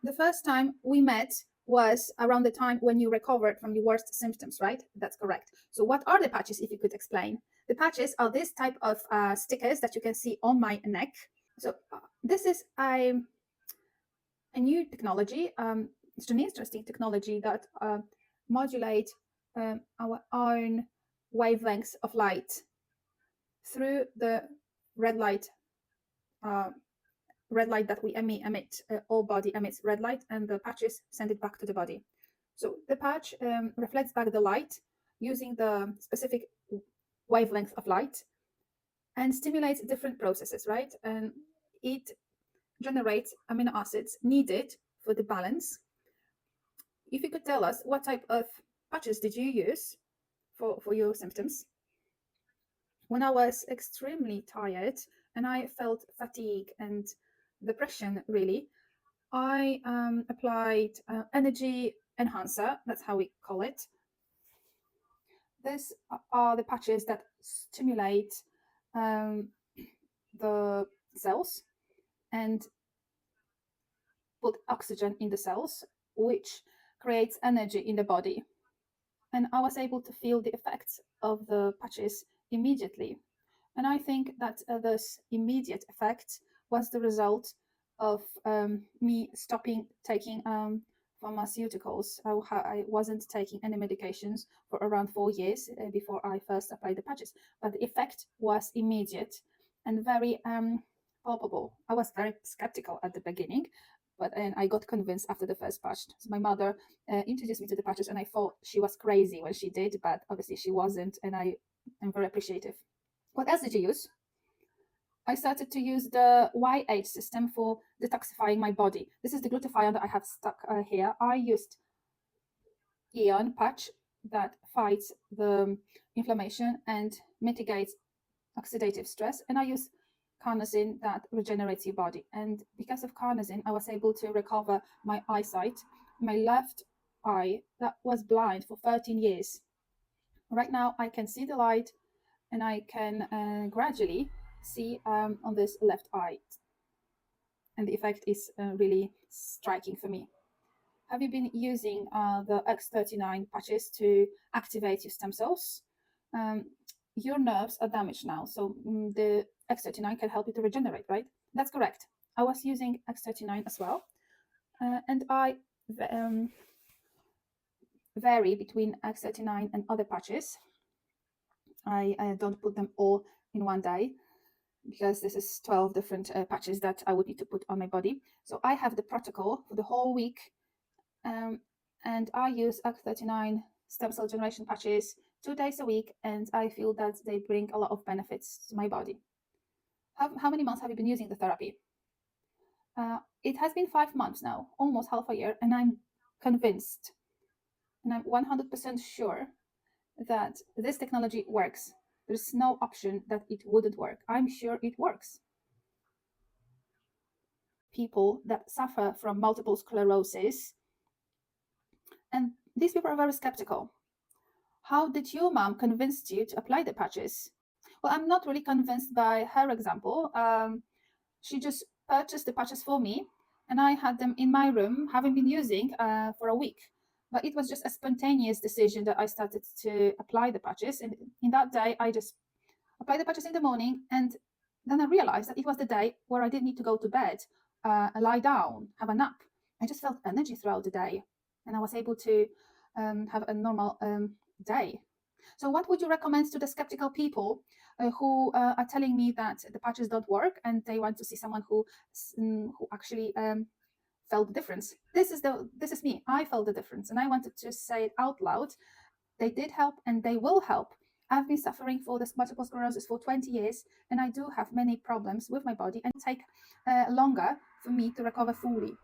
The first time we met was around the time when you recovered from your worst symptoms, right? That's correct. So, what are the patches, if you could explain? The patches are this type of stickers that you can see on my neck. So, this is a new technology. It's an interesting technology that modulate our own wavelengths of light through the red light uh, red light that we emit. All body emits red light, and the patches send it back to the body. So the patch reflects back the light using the specific wavelength of light and stimulates different processes, right? And it generates amino acids needed for the balance. If you could tell us what type of patches did you use for your symptoms? When I was extremely tired and I felt fatigue and depression, really, I applied energy enhancer, that's how we call it. These are the patches that stimulate um, the cells and put oxygen in the cells, which creates energy in the body. And I was able to feel the effects of the patches immediately. And I think that this immediate effect was the result of me stopping taking pharmaceuticals. I wasn't taking any medications for around 4 years before I first applied the patches, but the effect was immediate and very palpable. I was very skeptical at the beginning, but and I got convinced after the first patch. So my mother introduced me to the patches, and I thought she was crazy when she did, but obviously she wasn't, and I am very appreciative. What else did you use? I started to use the YH system for detoxifying my body. This is the glutathione that I have stuck here. I used Ion patch that fights the inflammation and mitigates oxidative stress, and I use carnosine that regenerates your body. And because of carnosine, I was able to recover my eyesight. My left eye that was blind for 13 years. Right now, I can see the light, and I can gradually see on this left eye, and the effect is really striking for me. Have you been using the X39 patches to activate your stem cells? Um, your nerves are damaged now, so the X39 can help you to regenerate, right? That's correct. I was using X39 as well, and I um, vary between X39 and other patches. I don't put them all in one day because this is 12 different patches that I would need to put on my body. So I have the protocol for the whole week, um, and I use X39 stem cell generation patches 2 days a week, and I feel that they bring a lot of benefits to my body. How many months have you been using the therapy? It has been 5 months now, almost half a year, and I'm convinced, and I'm 100% sure that this technology works. There's no option that it wouldn't work. I'm sure it works. People that suffer from multiple sclerosis, and these people are very skeptical. How did your mom convince you to apply the patches? Well, I'm not really convinced by her example. She just purchased the patches for me, and I had them in my room, having been using for a week. But it was just a spontaneous decision that I started to apply the patches. And in that day, I just applied the patches in the morning, and then I realized that it was the day where I didn't need to go to bed, lie down, have a nap. I just felt energy throughout the day, and I was able to have a normal day. So, what would you recommend to the skeptical people who are telling me that the patches don't work and they want to see someone who actually felt the difference? This is me. I felt the difference, and I wanted to say it out loud. They did help, and they will help. I've been suffering for this multiple sclerosis for 20 years, and I do have many problems with my body, and take longer for me to recover fully.